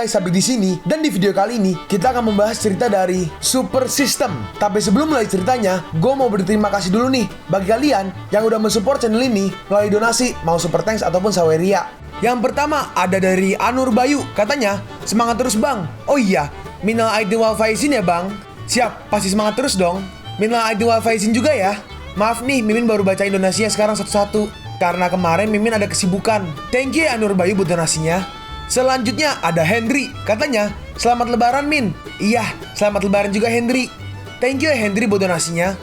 guys, sampai di sini. Dan di video kali ini kita akan membahas cerita dari Super System. Tapi sebelum mulai ceritanya, gue mau berterima kasih dulu nih bagi kalian yang udah mensupport channel ini melalui donasi, mau super thanks ataupun saweria. Yang pertama ada dari Anur Bayu, katanya semangat terus bang. Oh iya, minal aidin wal faizin ya bang. Siap, pasti semangat terus dong. Minal aidin wal faizin juga ya. Maaf nih, Mimin baru bacain donasinya sekarang satu-satu karena kemarin Mimin ada kesibukan. Thank you ya Anur Bayu buat donasinya. Selanjutnya ada Hendry, katanya selamat lebaran Min. Iya, selamat lebaran juga Hendry. Thank you ya Hendry buat donasinya.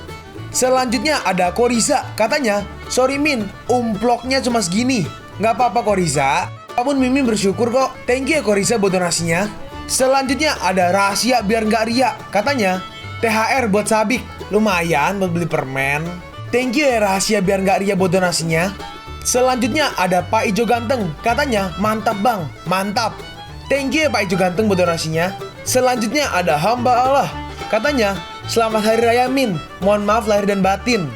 Selanjutnya ada Koriza, katanya sorry Min, umploknya cuma segini. Nggak apa-apa Koriza, apapun Mimin bersyukur kok. Thank you ya Koriza buat donasinya. Selanjutnya ada Rahasia Biar Nggak Ria, katanya THR buat Sabik, lumayan buat beli permen. Thank you ya Rahasia Biar Nggak Ria buat donasinya. Selanjutnya ada Pak Ijo Ganteng, katanya mantap bang, mantap. Thank you ya Pak Ijo Ganteng buat donasinya. Selanjutnya ada Hamba Allah, katanya selamat Hari Raya Min, mohon maaf lahir dan batin.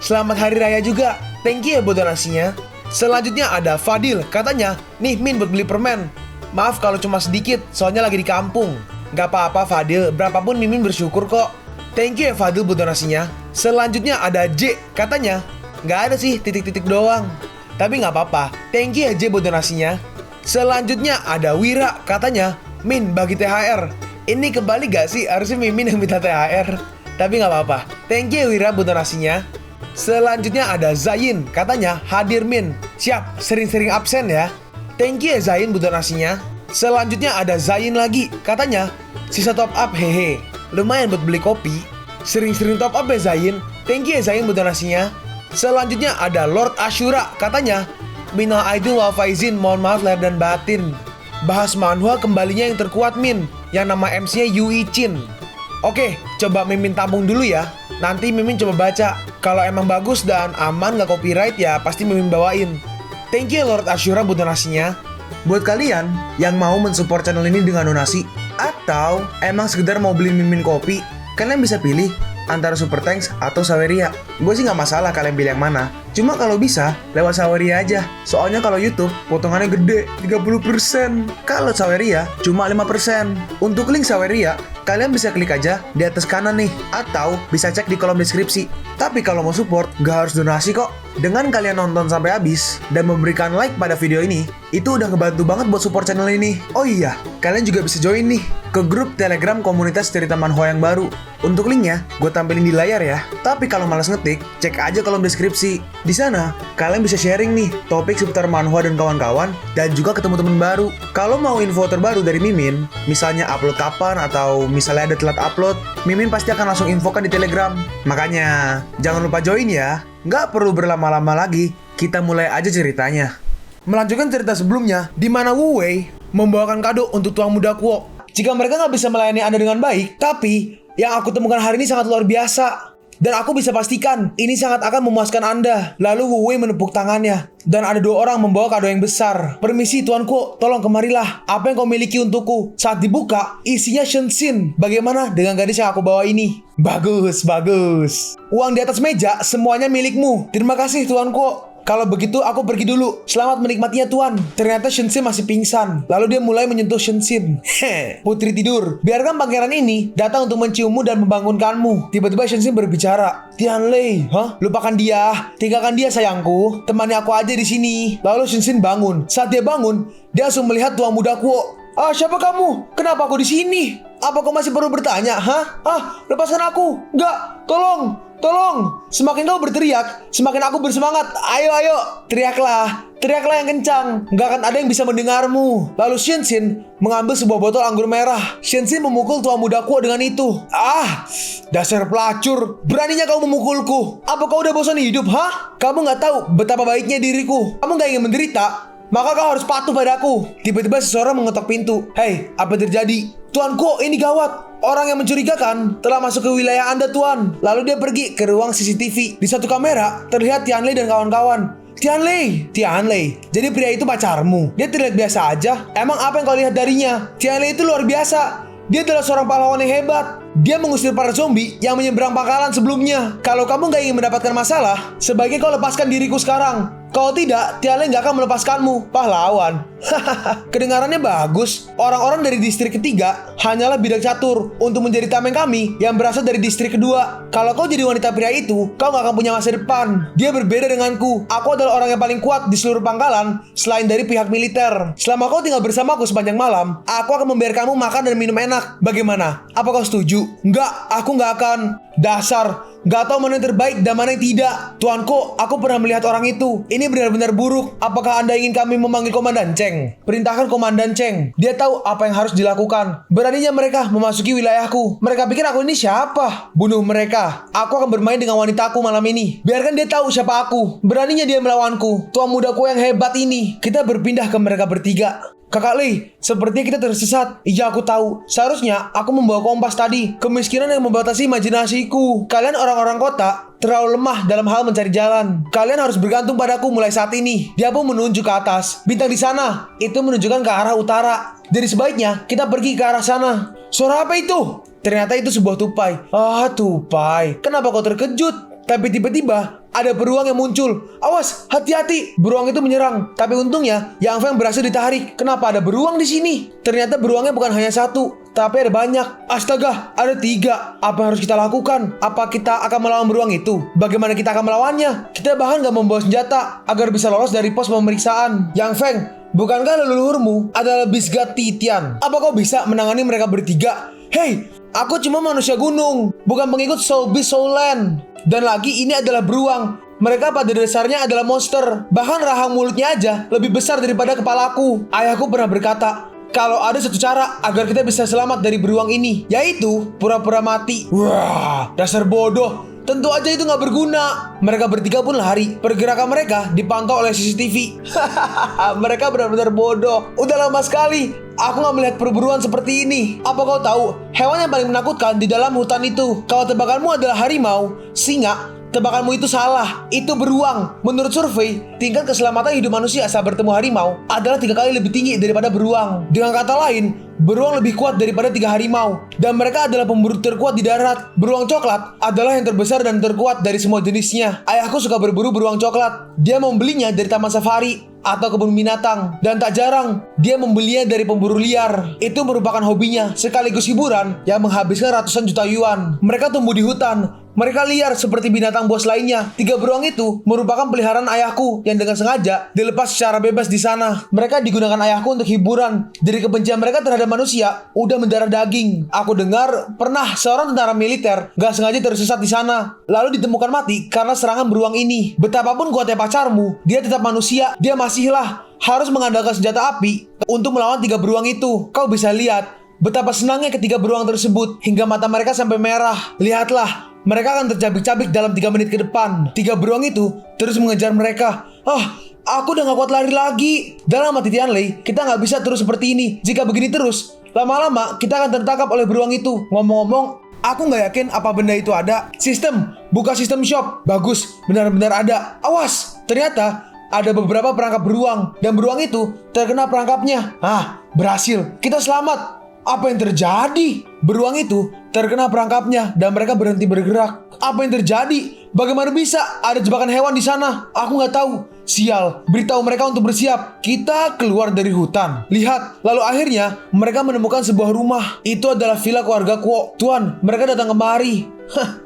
Selamat Hari Raya juga, thank you ya buat donasinya. Selanjutnya ada Fadil, katanya nih Min buat beli permen. Maaf kalau cuma sedikit, soalnya lagi di kampung. Gak apa-apa Fadil, berapapun Mimin bersyukur kok. Thank you ya Fadil buat donasinya. Selanjutnya ada J, katanya gak ada sih, titik-titik doang. Tapi gak apa-apa, thank you ya J buat donasinya. Selanjutnya ada Wira, katanya Min bagi THR. Ini kembali gak sih, harusnya Mimin yang minta THR. Tapi gak apa-apa, thank you ya Wira buat donasinya. Selanjutnya ada Zain, katanya hadir Min. Siap, sering-sering absen ya. Thank you ya Zain buat donasinya. Selanjutnya ada Zain lagi, katanya sisa top up hehe, lumayan buat beli kopi. Sering-sering top up ya Zain. Thank you ya Zain buat donasinya. Selanjutnya ada Lord Ashura, katanya minal aidin wal faizin, mohon maaf lahir dan batin. Bahas manhwa kembalinya yang terkuat Min, yang nama MC-nya Yui Chin. Oke, coba Mimin tampung dulu ya. Nanti Mimin coba baca. Kalau emang bagus dan aman gak copyright ya pasti Mimin bawain. Thank you Lord Ashura buat donasinya. Buat kalian yang mau mensupport channel ini dengan donasi, atau emang sekedar mau beli Mimin kopi, kalian bisa pilih antara super thanks atau saweria. Gue sih gak masalah kalian pilih yang mana. Cuma kalau bisa lewat saweria aja. Soalnya kalau YouTube potongannya gede 30%. Kalau saweria cuma 5%. Untuk link saweria kalian bisa klik aja di atas kanan nih, atau bisa cek di kolom deskripsi. Tapi kalau mau support gak harus donasi kok. Dengan kalian nonton sampai habis dan memberikan like pada video ini, itu udah ngebantu banget buat support channel ini. Oh iya, kalian juga bisa join nih ke grup Telegram komunitas cerita manhwa yang baru. Untuk linknya gue tampilin di layar ya. Tapi kalau malas ngetik, cek aja kolom deskripsi. Di sana kalian bisa sharing nih topik seputar manhwa dan kawan-kawan, dan juga ketemu teman baru. Kalau mau info terbaru dari Mimin, misalnya upload kapan atau misalnya ada telat upload, Mimin pasti akan langsung infokan di Telegram. Makanya jangan lupa join ya. Nggak perlu berlama-lama lagi, kita mulai aja ceritanya. Melanjutkan cerita sebelumnya, di mana Wu Wei membawakan kado untuk tuan muda Kuo. Jika mereka nggak bisa melayani Anda dengan baik, tapi yang aku temukan hari ini sangat luar biasa. Dan aku bisa pastikan, ini sangat akan memuaskan Anda. Lalu Wu Wei menepuk tangannya. Dan ada dua orang membawa kado yang besar. Permisi Tuan Kuo, tolong kemarilah. Apa yang kau miliki untukku? Saat dibuka, isinya Shensin. Bagaimana dengan gadis yang aku bawa ini? Bagus, bagus. Uang di atas meja, semuanya milikmu. Terima kasih Tuan Kuo. Kalau begitu aku pergi dulu. Selamat menikmatinya Tuan. Ternyata Shensin masih pingsan. Lalu dia mulai menyentuh Shensin. Putri tidur. Biarkan pangeran ini datang untuk menciummu dan membangunkanmu. Tiba-tiba Shensin berbicara. Tianlei, lupakan dia. Tinggalkan dia sayangku. Temani aku aja di sini. Lalu Shensin bangun. Saat dia bangun, dia langsung melihat tuan muda Kuo. Siapa kamu? Kenapa aku di sini? Apa kau masih perlu bertanya? Lepaskan aku. Enggak, tolong. Semakin kau berteriak, semakin aku bersemangat. Ayo, teriaklah yang kencang. Nggak akan ada yang bisa mendengarmu. Lalu Shensin mengambil sebuah botol anggur merah. Shensin memukul tuan muda Kuo dengan itu. Dasar pelacur, beraninya kau memukulku. Apa kau udah bosan hidup, Kamu nggak tahu betapa baiknya diriku. Kamu nggak ingin menderita, maka kau harus patuh padaku. Tiba-tiba seseorang mengetok pintu. Hei, apa terjadi? Tuan Kuo, ini gawat. Orang yang mencurigakan telah masuk ke wilayah Anda, Tuan. Lalu dia pergi ke ruang CCTV. Di satu kamera terlihat Tianlei dan kawan-kawan. Tianlei. Jadi pria itu pacarmu? Dia terlihat biasa aja. Emang apa yang kau lihat darinya? Tianlei itu luar biasa. Dia adalah seorang pahlawan yang hebat. Dia mengusir para zombie yang menyeberang pangkalan sebelumnya. Kalau kamu gak ingin mendapatkan masalah, sebaiknya kau lepaskan diriku sekarang. Kalau tidak, Tianlei nggak akan melepaskanmu, pahlawan. Kedengarannya bagus. Orang-orang dari distrik ketiga hanyalah bidak catur untuk menjadi tameng kami yang berasal dari distrik kedua. Kalau kau jadi wanita pria itu, kau nggak akan punya masa depan. Dia berbeda denganku. Aku adalah orang yang paling kuat di seluruh pangkalan selain dari pihak militer. Selama kau tinggal bersamaku sepanjang malam, aku akan membiarkanmu makan dan minum enak. Bagaimana? Apa kau setuju? Enggak, aku nggak akan. Dasar, gak tahu mana yang terbaik dan mana yang tidak. Tuanku, aku pernah melihat orang itu. Ini benar-benar buruk. Apakah Anda ingin kami memanggil Komandan Cheng? Perintahkan Komandan Cheng. Dia tahu apa yang harus dilakukan. Beraninya mereka memasuki wilayahku. Mereka pikir aku ini siapa? Bunuh mereka. Aku akan bermain dengan wanitaku malam ini. Biarkan dia tahu siapa aku. Beraninya dia melawanku. Tuan mudaku yang hebat ini. Kita berpindah ke mereka bertiga. Kakak Lei, sepertinya kita tersesat. Iya, aku tahu. Seharusnya aku membawa kompas tadi. Kemiskinan yang membatasi imajinasiku. Kalian orang-orang kota terlalu lemah dalam hal mencari jalan. Kalian harus bergantung padaku mulai saat ini. Dia pun menunjuk ke atas. Bintang di sana, itu menunjukkan ke arah utara. Jadi sebaiknya kita pergi ke arah sana. Suara apa itu? Ternyata itu sebuah tupai. Ah, tupai. Kenapa kau terkejut? Tapi tiba-tiba ada beruang yang muncul. Awas, hati-hati. Beruang itu menyerang. Tapi untungnya Yang Feng berhasil ditarik. Kenapa ada beruang di sini? Ternyata beruangnya bukan hanya satu, tapi ada banyak. Astaga, ada 3. Apa yang harus kita lakukan? Apa kita akan melawan beruang itu? Bagaimana kita akan melawannya? Kita bahkan gak membawa senjata agar bisa lolos dari pos pemeriksaan. Yang Feng, bukankah leluhurmu adalah Bisgat Titian? Apa kau bisa menangani mereka bertiga? Hei, aku cuma manusia gunung, bukan pengikut Soul Beast Soul Land. Dan lagi ini adalah beruang. Mereka pada dasarnya adalah monster. Bahkan rahang mulutnya aja lebih besar daripada kepalaku. Ayahku pernah berkata, kalau ada satu cara agar kita bisa selamat dari beruang ini, yaitu pura-pura mati. Wah, dasar bodoh. Tentu aja itu gak berguna. Mereka bertiga pun lari. Pergerakan mereka dipantau oleh CCTV. Mereka benar-benar bodoh. Udah lama sekali aku gak melihat perburuan seperti ini. Apa kau tahu hewan yang paling menakutkan di dalam hutan itu? Kalau tebakanmu adalah harimau, singa, tebakanmu itu salah. Itu beruang. Menurut survei, tingkat keselamatan hidup manusia saat bertemu harimau adalah 3 kali lebih tinggi daripada beruang. Dengan kata lain, beruang lebih kuat daripada 3 harimau. Dan mereka adalah pemburu terkuat di darat. Beruang coklat adalah yang terbesar dan terkuat dari semua jenisnya. Ayahku suka berburu beruang coklat. Dia membelinya dari taman safari atau kebun binatang. Dan tak jarang, dia membelinya dari pemburu liar. Itu merupakan hobinya, sekaligus hiburan yang menghabiskan ratusan juta yuan. Mereka tumbuh di hutan. Mereka liar seperti binatang buas lainnya. 3 beruang itu merupakan peliharaan ayahku yang dengan sengaja dilepas secara bebas di sana. Mereka digunakan ayahku untuk hiburan. Dari kebencian mereka terhadap manusia, udah mendarah daging. Aku dengar pernah seorang tentara militer gak sengaja tersesat di sana, lalu ditemukan mati karena serangan beruang ini. Betapapun kuatnya pacarmu, dia tetap manusia. Dia masihlah harus mengandalkan senjata api untuk melawan 3 beruang itu. Kau bisa lihat betapa senangnya ketiga beruang tersebut hingga mata mereka sampai merah. Lihatlah, mereka akan tercabik-cabik dalam 3 menit ke depan. 3 beruang itu terus mengejar mereka. Aku udah gak kuat lari lagi. Dalam hati Tianlei, kita gak bisa terus seperti ini. Jika begini terus, lama-lama kita akan tertangkap oleh beruang itu. Ngomong-ngomong, aku gak yakin apa benda itu ada. Sistem, buka sistem shop. Bagus, benar-benar ada. Awas, ternyata ada beberapa perangkap beruang. Dan beruang itu terkena perangkapnya. Berhasil, kita selamat. Apa yang terjadi? Beruang itu terkena perangkapnya dan mereka berhenti bergerak. Apa yang terjadi? Bagaimana bisa ada jebakan hewan di sana? Aku nggak tahu. Sial, beritahu mereka untuk bersiap. Kita keluar dari hutan. Lihat, lalu akhirnya mereka menemukan sebuah rumah. Itu adalah villa keluarga Kuo. Tuan, mereka datang kemari.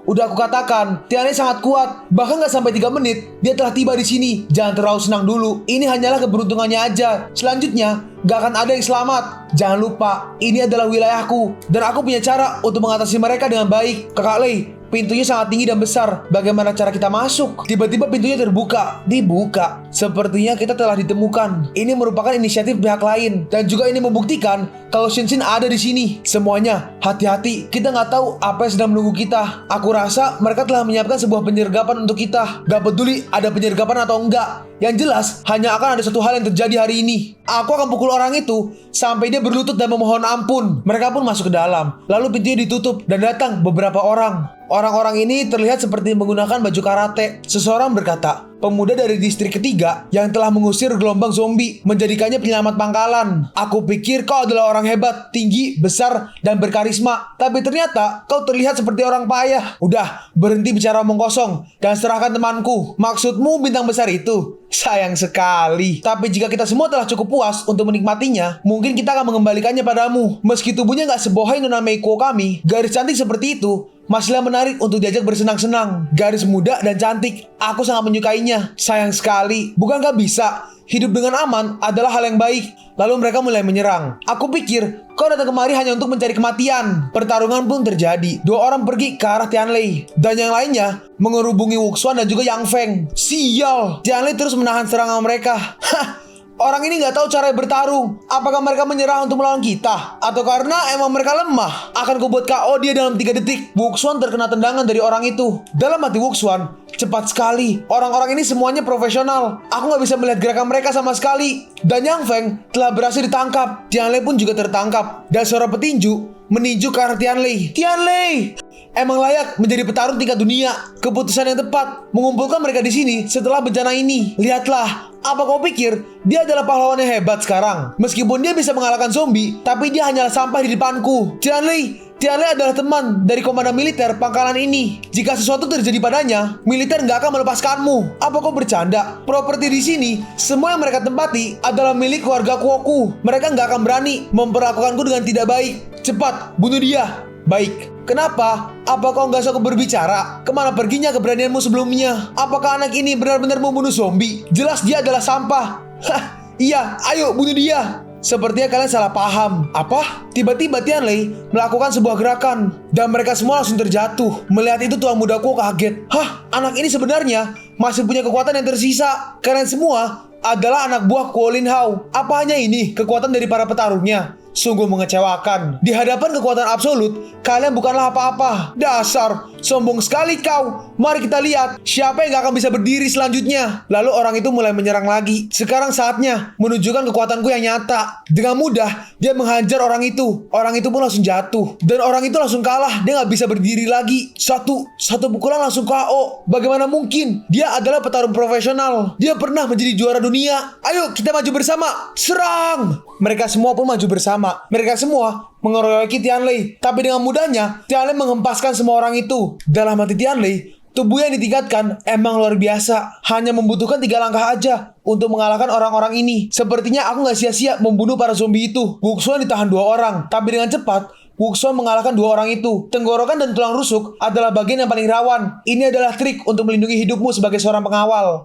Udah aku katakan, Tianlei sangat kuat. Bahkan gak sampai 3 menit, dia telah tiba di sini. Jangan terlalu senang dulu. Ini hanyalah keberuntungannya aja. Selanjutnya, gak akan ada yang selamat. Jangan lupa, ini adalah wilayahku. Dan aku punya cara untuk mengatasi mereka dengan baik. Kakak Lei, pintunya sangat tinggi dan besar. Bagaimana cara kita masuk? Tiba-tiba pintunya terbuka. Dibuka. Sepertinya kita telah ditemukan. Ini merupakan inisiatif pihak lain. Dan juga ini membuktikan kalau Shin ada di sini. Semuanya, hati-hati. Kita nggak tahu apa yang sedang menunggu kita. Aku rasa mereka telah menyiapkan sebuah penyergapan untuk kita. Gak peduli ada penyergapan atau enggak. Yang jelas, hanya akan ada satu hal yang terjadi hari ini. Aku akan pukul orang itu sampai dia berlutut dan memohon ampun. Mereka pun masuk ke dalam. Lalu pintunya ditutup dan datang beberapa orang. Orang-orang ini terlihat seperti menggunakan baju karate. Seseorang berkata, pemuda dari distrik ketiga yang telah mengusir gelombang zombie, menjadikannya penyelamat pangkalan. Aku pikir kau adalah orang hebat, tinggi, besar, dan berkarisma. Tapi ternyata kau terlihat seperti orang payah. Udah, berhenti bicara omong kosong dan serahkan temanku. Maksudmu bintang besar itu? Sayang sekali. Tapi jika kita semua telah cukup puas untuk menikmatinya, mungkin kita akan mengembalikannya padamu. Meski tubuhnya gak sebohai Nona Meiko kami, garis cantik seperti itu masihlah menarik untuk diajak bersenang-senang. Garis muda dan cantik, aku sangat menyukainya. Sayang sekali, bukankah bisa? Hidup dengan aman adalah hal yang baik. Lalu mereka mulai menyerang. Aku pikir kau datang kemari hanya untuk mencari kematian. Pertarungan pun terjadi. Dua orang pergi ke arah Tianlei, dan yang lainnya mengerubungi Wuxuan dan juga Yang Feng. Sial, Tianlei terus menahan serangan mereka. Hah, orang ini nggak tahu cara bertarung. Apakah mereka menyerah untuk melawan kita? Atau karena emang mereka lemah? Akan kubuat KO dia dalam 3 detik. Wuxuan terkena tendangan dari orang itu. Dalam hati Wuxuan, cepat sekali. Orang-orang ini semuanya profesional. Aku nggak bisa melihat gerakan mereka sama sekali. Dan Yang Feng telah berhasil ditangkap. Tianlei pun juga tertangkap. Dan suara petinju meninju ke arah Tianlei. Tianlei emang layak menjadi petarung tingkat dunia. Keputusan yang tepat mengumpulkan mereka di sini setelah bencana ini. Lihatlah, apa kau pikir dia adalah pahlawan yang hebat sekarang? Meskipun dia bisa mengalahkan zombie, tapi dia hanyalah sampah di depanku. Tianlei adalah teman dari komandan militer pangkalan ini. Jika sesuatu terjadi padanya, militer nggak akan melepaskanmu. Apa kau bercanda? Properti di sini, semua yang mereka tempati adalah milik keluarga Kuoku. Mereka nggak akan berani memperlakukanku dengan tidak baik. Cepat, bunuh dia. Baik. Kenapa? Apa kau nggak suka berbicara? Kemana perginya keberanianmu sebelumnya? Apakah anak ini benar-benar membunuh zombie? Jelas dia adalah sampah. Hah, iya, ayo bunuh dia. Sepertinya kalian salah paham. Apa? Tiba-tiba Tianlei melakukan sebuah gerakan dan mereka semua langsung terjatuh. Melihat itu tuan mudaku kaget. Hah, anak ini sebenarnya masih punya kekuatan yang tersisa. Kalian semua adalah anak buah Kuo Lin Hao. Apa hanya ini kekuatan dari para petarungnya? Sungguh mengecewakan. Di hadapan kekuatan absolut, kalian bukanlah apa-apa. Dasar, sombong sekali kau. Mari kita lihat siapa yang gak akan bisa berdiri selanjutnya. Lalu orang itu mulai menyerang lagi. Sekarang saatnya menunjukkan kekuatanku yang nyata. Dengan mudah, dia menghajar orang itu. Orang itu pun langsung jatuh. Dan orang itu langsung kalah. Dia gak bisa berdiri lagi. Satu pukulan langsung KO. Bagaimana mungkin? Dia adalah petarung profesional. Dia pernah menjadi juara dunia. Ayo kita maju bersama. Serang! Mereka semua pun maju bersama. Mereka semua mengeroyoki Tianlei. Tapi dengan mudahnya, Tianlei menghempaskan semua orang itu. Dalam hati Tianlei, tubuh yang ditingkatkan emang luar biasa. Hanya membutuhkan 3 langkah aja untuk mengalahkan orang-orang ini. Sepertinya aku gak sia-sia membunuh para zombie itu. Wuxuan ditahan 2 orang. Tapi dengan cepat, Wuxuan mengalahkan 2 orang itu. Tenggorokan dan tulang rusuk adalah bagian yang paling rawan. Ini adalah trik untuk melindungi hidupmu sebagai seorang pengawal.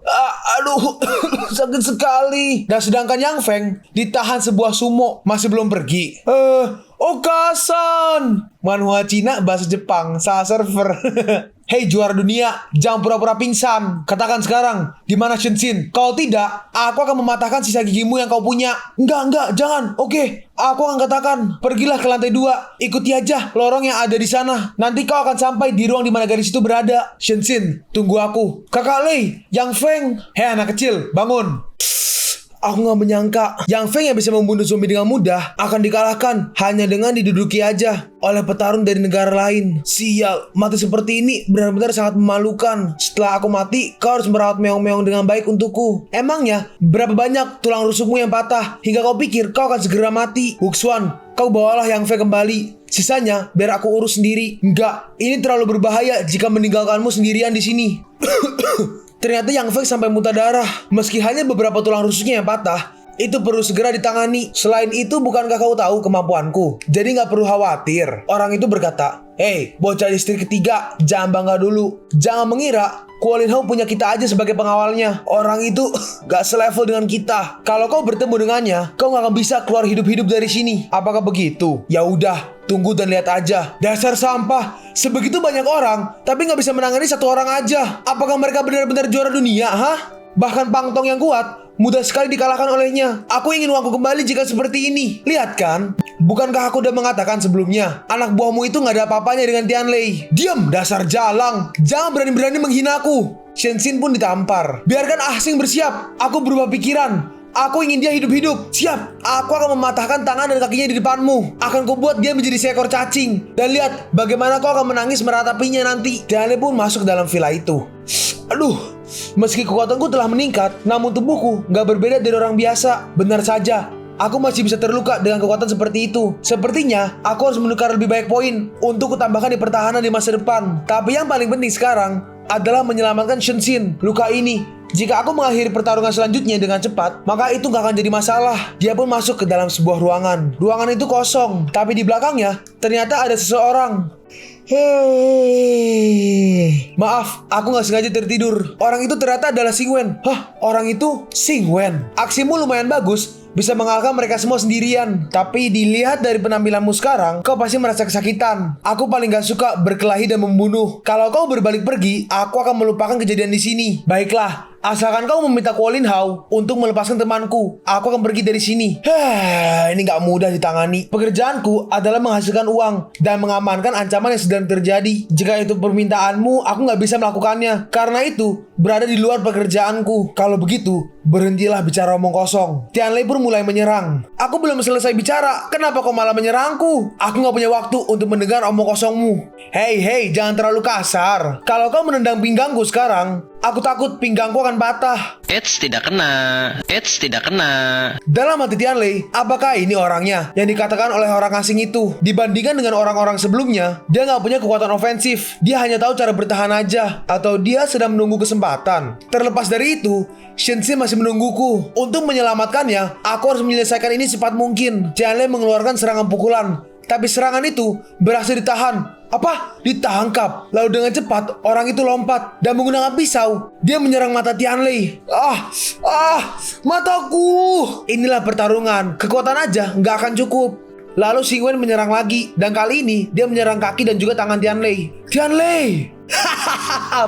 Aduh, sakit sekali. Dan sedangkan Yang Feng ditahan sebuah sumo, masih belum pergi. Okasan, manhwa Cina bahasa Jepang, salah server. Hei juara dunia, jangan pura-pura pingsan. Katakan sekarang, di mana Shensin? Kalau tidak, aku akan mematahkan sisa gigimu yang kau punya. Enggak, jangan. Oke, aku akan katakan. Pergilah ke lantai 2. Ikuti aja lorong yang ada di sana. Nanti kau akan sampai di ruang di mana gadis itu berada. Shensin, tunggu aku. Kakak Lei, Yang Feng. Hei anak kecil, bangun. Aku gak menyangka Yang Feng yang bisa membunuh zombie dengan mudah akan dikalahkan hanya dengan diduduki aja oleh petarung dari negara lain. Sial, mati seperti ini benar-benar sangat memalukan. Setelah aku mati, kau harus merawat meong-meong dengan baik untukku. Emangnya, berapa banyak tulang rusukmu yang patah hingga kau pikir kau akan segera mati? Wuxuan, kau bawalah Yang Feng kembali. Sisanya biar aku urus sendiri. Enggak, ini terlalu berbahaya jika meninggalkanmu sendirian di sini. Ternyata Yang Feng sampai muntah darah. Meski hanya beberapa tulang rusuknya yang patah, itu perlu segera ditangani. Selain itu, bukankah kau tahu kemampuanku? Jadi gak perlu khawatir. Orang itu berkata, hei, bocah distrik ketiga, jangan bangga dulu. Jangan mengira Kuo Lin Hao punya kita aja sebagai pengawalnya. Orang itu gak selevel dengan kita. Kalau kau bertemu dengannya, kau gak akan bisa keluar hidup-hidup dari sini. Apakah begitu? Ya udah, tunggu dan lihat aja. Dasar sampah. Sebegitu banyak orang, tapi gak bisa menangani 1 orang aja. Apakah mereka benar-benar juara dunia, hah? Bahkan Pang Tong yang kuat mudah sekali dikalahkan olehnya. Aku ingin uangku kembali jika seperti ini. Lihat kan? Bukankah aku udah mengatakan sebelumnya, anak buahmu itu gak ada apa-apanya dengan Tianlei. Diam, dasar jalang. Jangan berani-berani menghinaku. Shensin pun ditampar. Biarkan Ah Sing bersiap. Aku berubah pikiran. Aku ingin dia hidup-hidup. Siap. Aku akan mematahkan tangan dan kakinya di depanmu. Akan kubuat dia menjadi seekor cacing. Dan lihat bagaimana kau akan menangis meratapinya nanti. Tianlei pun masuk ke dalam villa itu. Aduh, Meski kekuatanku telah meningkat, namun tubuhku nggak berbeda dari orang biasa. Benar saja, aku masih bisa terluka dengan kekuatan seperti itu. Sepertinya, aku harus menukar lebih banyak poin untuk kutambahkan di pertahanan di masa depan. Tapi yang paling penting sekarang adalah menyelamatkan Shenshin luka ini. Jika aku mengakhiri pertarungan selanjutnya dengan cepat, maka itu gak akan jadi masalah. Dia pun masuk ke dalam sebuah ruangan. Ruangan itu kosong, tapi di belakangnya ternyata ada seseorang. Hei, maaf, aku gak sengaja tertidur. Orang itu ternyata adalah Xingwen. Hah, orang itu Xingwen. Aksimu lumayan bagus, bisa mengalahkan mereka semua sendirian. Tapi dilihat dari penampilanmu sekarang, kau pasti merasa kesakitan. Aku paling gak suka berkelahi dan membunuh. Kalau kau berbalik pergi, aku akan melupakan kejadian di sini. Baiklah, asalkan kau meminta Kuo Lin Hao untuk melepaskan temanku, aku akan pergi dari sini. Ini gak mudah ditangani. Pekerjaanku adalah menghasilkan uang dan mengamankan ancaman yang sedang terjadi. Jika itu permintaanmu, aku gak bisa melakukannya. Karena itu berada di luar pekerjaanku. Kalau begitu, berhentilah bicara omong kosong. Tianlei pun mulai menyerang. Aku belum selesai bicara, kenapa kau malah menyerangku? Aku gak punya waktu untuk mendengar omong kosongmu. Hei, jangan terlalu kasar. Kalau kau menendang pinggangku sekarang, aku takut pinggangku akan patah. Tidak kena. Dalam hati Tianlei, apakah ini orangnya yang dikatakan oleh orang asing itu? Dibandingkan dengan orang-orang sebelumnya, dia gak punya kekuatan ofensif. Dia hanya tahu cara bertahan aja. Atau dia sedang menunggu kesempatan. Terlepas dari itu, Shenshin masih menungguku. Untuk menyelamatkannya, aku harus menyelesaikan ini secepat mungkin. Tianlei mengeluarkan serangan pukulan, tapi serangan itu berhasil ditahan. Apa? Ditangkap. Lalu dengan cepat, orang itu lompat dan menggunakan pisau, dia menyerang mata Tianlei. Mataku. Inilah pertarungan. Kekuatan aja nggak akan cukup. Lalu Xingwen menyerang lagi, dan kali ini dia menyerang kaki dan juga tangan Tianlei. Tianlei!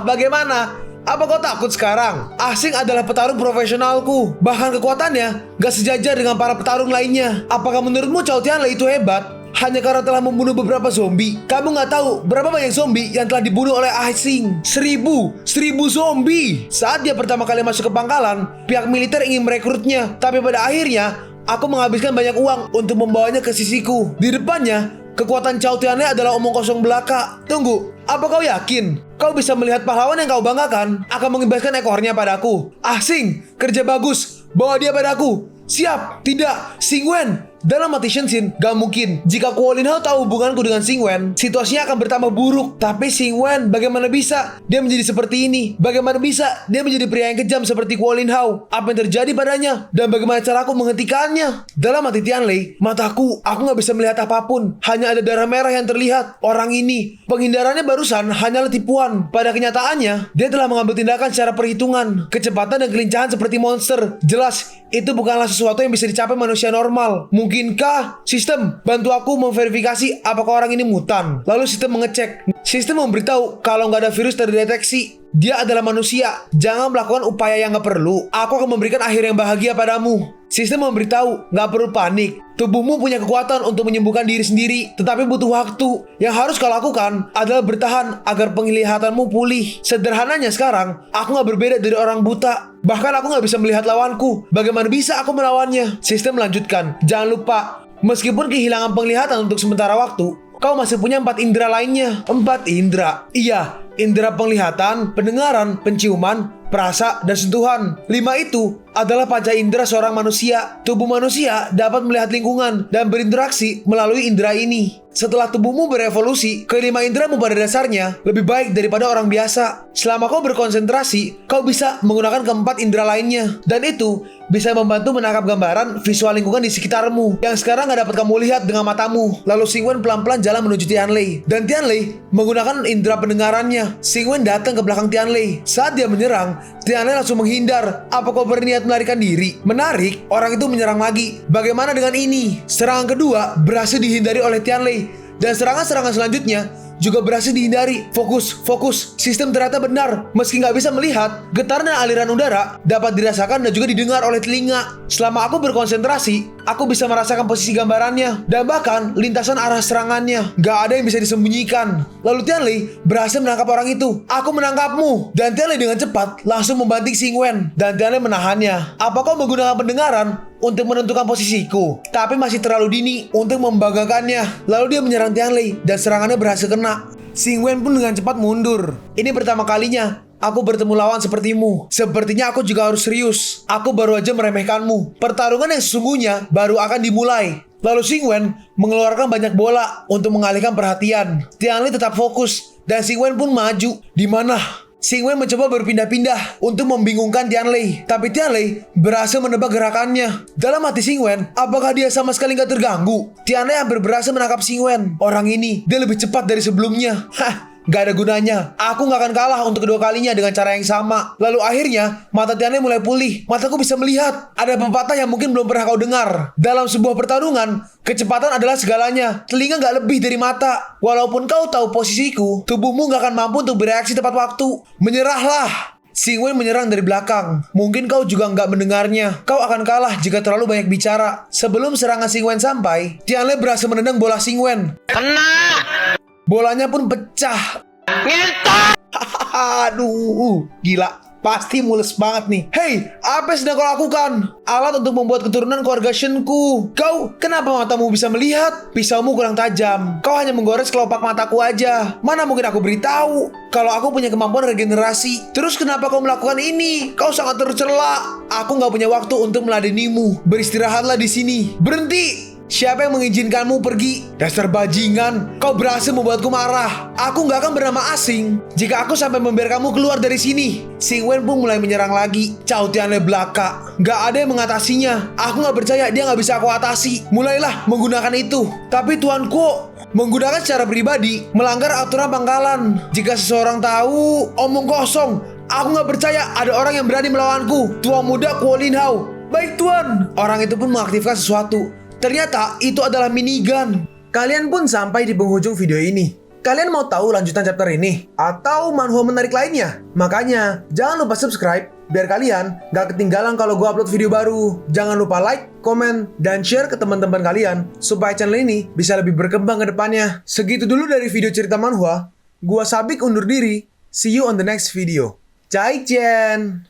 Bagaimana? Apa kau takut sekarang? Asing adalah petarung profesionalku. Bahkan kekuatannya gak sejajar dengan para petarung lainnya. Apakah menurutmu Cao Tianlei itu hebat hanya karena telah membunuh beberapa zombie? Kamu gak tahu berapa banyak zombie yang telah dibunuh oleh Asing. 1000 zombie. Saat dia pertama kali masuk ke pangkalan, pihak militer ingin merekrutnya. Tapi pada akhirnya, aku menghabiskan banyak uang untuk membawanya ke sisiku. Di depannya, kekuatan Cao Tianlei adalah omong kosong belaka. Tunggu, apa kau yakin kau bisa melihat pahlawan yang kau banggakan akan mengibaskan ekornya padaku? Asing, kerja bagus. Bawa dia padaku. Siap. Tidak, Xingwen. Dalam hati Shenshin, gak mungkin. Jika Kuo Lin Hao tahu hubunganku dengan Xingwen, situasinya akan bertambah buruk. Tapi Xingwen, bagaimana bisa dia menjadi seperti ini? Bagaimana bisa dia menjadi pria yang kejam seperti Kuo Lin Hao? Apa yang terjadi padanya? Dan bagaimana caraku menghentikannya? Dalam hati Tianlei, mataku, aku gak bisa melihat apapun. Hanya ada darah merah yang terlihat. Orang ini, penghindarannya barusan hanyalah tipuan. Pada kenyataannya, dia telah mengambil tindakan secara perhitungan. Kecepatan dan kelincahan seperti monster. Jelas, itu bukanlah sesuatu yang bisa dicapai manusia normal. Mungkinkah sistem bantu aku memverifikasi apakah orang ini mutan? Lalu sistem mengecek. Sistem memberitahu kalau nggak ada virus terdeteksi. Dia adalah manusia. Jangan melakukan upaya yang nggak perlu. Aku akan memberikan akhir yang bahagia padamu. Sistem memberitahu, nggak perlu panik. Tubuhmu punya kekuatan untuk menyembuhkan diri sendiri, tetapi butuh waktu. Yang harus kau lakukan adalah bertahan agar penglihatanmu pulih. Sederhananya sekarang, aku nggak berbeda dari orang buta. Bahkan aku nggak bisa melihat lawanku. Bagaimana bisa aku melawannya? Sistem melanjutkan. Jangan lupa, meskipun kehilangan penglihatan untuk sementara waktu, kau masih punya 4 indera lainnya. 4 indera? Iya, indera penglihatan, pendengaran, penciuman, perasa, dan sentuhan. 5 itu adalah panca indera seorang manusia. Tubuh manusia dapat melihat lingkungan dan berinteraksi melalui indera ini. Setelah tubuhmu berevolusi, kelima inderamu pada dasarnya lebih baik daripada orang biasa. Selama kau berkonsentrasi, kau bisa menggunakan keempat indera lainnya. Dan itu bisa membantu menangkap gambaran visual lingkungan di sekitarmu yang sekarang gak dapat kamu lihat dengan matamu. Lalu Xingwen pelan-pelan jalan menuju Tianlei. Dan Tianlei menggunakan indera pendengarannya. Xingwen datang ke belakang Tianlei. Saat dia menyerang, Tianlei langsung menghindar. Apa kau berniat melarikan diri? Menarik, orang itu menyerang lagi. Bagaimana dengan ini? Serangan kedua berhasil dihindari oleh Tianlei. Dan serangan-serangan selanjutnya juga berhasil dihindari. Fokus. Sistem ternyata benar. Meski nggak bisa melihat, getaran dan aliran udara dapat dirasakan dan juga didengar oleh telinga. Selama aku berkonsentrasi, aku bisa merasakan posisi gambarannya dan bahkan lintasan arah serangannya. Nggak ada yang bisa disembunyikan. Lalu Tianlei berhasil menangkap orang itu. Aku menangkapmu. Dan Tianlei dengan cepat langsung membanting Xingwen. Dan Tianlei menahannya. Apa kau menggunakan pendengaran untuk menentukan posisiku? Tapi masih terlalu dini untuk membanggakannya. Lalu dia menyerang Tianlei dan serangannya berhasil kena. Xingwen pun dengan cepat mundur. Ini pertama kalinya aku bertemu lawan sepertimu. Sepertinya aku juga harus serius. Aku baru aja meremehkanmu. Pertarungan yang sesungguhnya baru akan dimulai. Lalu Xing Wen mengeluarkan banyak bola untuk mengalihkan perhatian. Tianli tetap fokus dan Xing Wen pun maju. Di mana? Xing Wen mencoba berpindah-pindah untuk membingungkan Tianli. Tapi Tianli berhasil menebak gerakannya. Dalam hati Xing Wen, apakah dia sama sekali nggak terganggu? Tianli hampir berhasil menangkap Xing Wen. Orang ini, dia lebih cepat dari sebelumnya. Gak ada gunanya. Aku gak akan kalah untuk kedua kalinya dengan cara yang sama. Lalu akhirnya, mata Tianli mulai pulih. Mataku bisa melihat. Ada pepatah yang mungkin belum pernah kau dengar. Dalam sebuah pertarungan, kecepatan adalah segalanya. Telinga gak lebih dari mata. Walaupun kau tahu posisiku, tubuhmu gak akan mampu untuk bereaksi tepat waktu. Menyerahlah. Xing Wen menyerang dari belakang. Mungkin kau juga nggak mendengarnya. Kau akan kalah jika terlalu banyak bicara. Sebelum serangan Xing Wen sampai, Tianli berhasil menendang bola Xing Wen. Kena! Bolanya pun pecah. Aduh, gila. Pasti mules banget nih. Hei, apa yang sedang kau lakukan? Alat untuk membuat keturunan keluarga Shenku. Kau, kenapa matamu bisa melihat? Pisaumu kurang tajam. Kau hanya menggores kelopak mataku aja. Mana mungkin aku beritahu kalau aku punya kemampuan regenerasi. Terus kenapa kau melakukan ini? Kau sangat tercela. Aku nggak punya waktu untuk meladenimu. Beristirahatlah di sini. Berhenti. Siapa yang mengizinkanmu pergi? Dasar bajingan, kau berhasil membuatku marah. Aku gak akan bernama asing jika aku sampai membiarkanmu keluar dari sini. Xing Wen pun mulai menyerang lagi. Cao Tianli belaka. Gak ada yang mengatasinya. Aku gak percaya dia gak bisa aku atasi. Mulailah menggunakan itu. Tapi tuanku, menggunakan secara pribadi melanggar aturan pangkalan. Jika seseorang tahu, omong kosong. Aku gak percaya ada orang yang berani melawanku. Tuan muda Kuo Lin Hao. Baik tuan. Orang itu pun mengaktifkan sesuatu. Ternyata itu adalah minigun. Kalian pun sampai di penghujung video ini. Kalian mau tahu lanjutan chapter ini? Atau manhwa menarik lainnya? Makanya jangan lupa subscribe biar kalian gak ketinggalan kalau gue upload video baru. Jangan lupa like, komen, dan share ke teman-teman kalian supaya channel ini bisa lebih berkembang ke depannya. Segitu dulu dari video cerita manhwa. Gua Sabik undur diri. See you on the next video. Zaijian.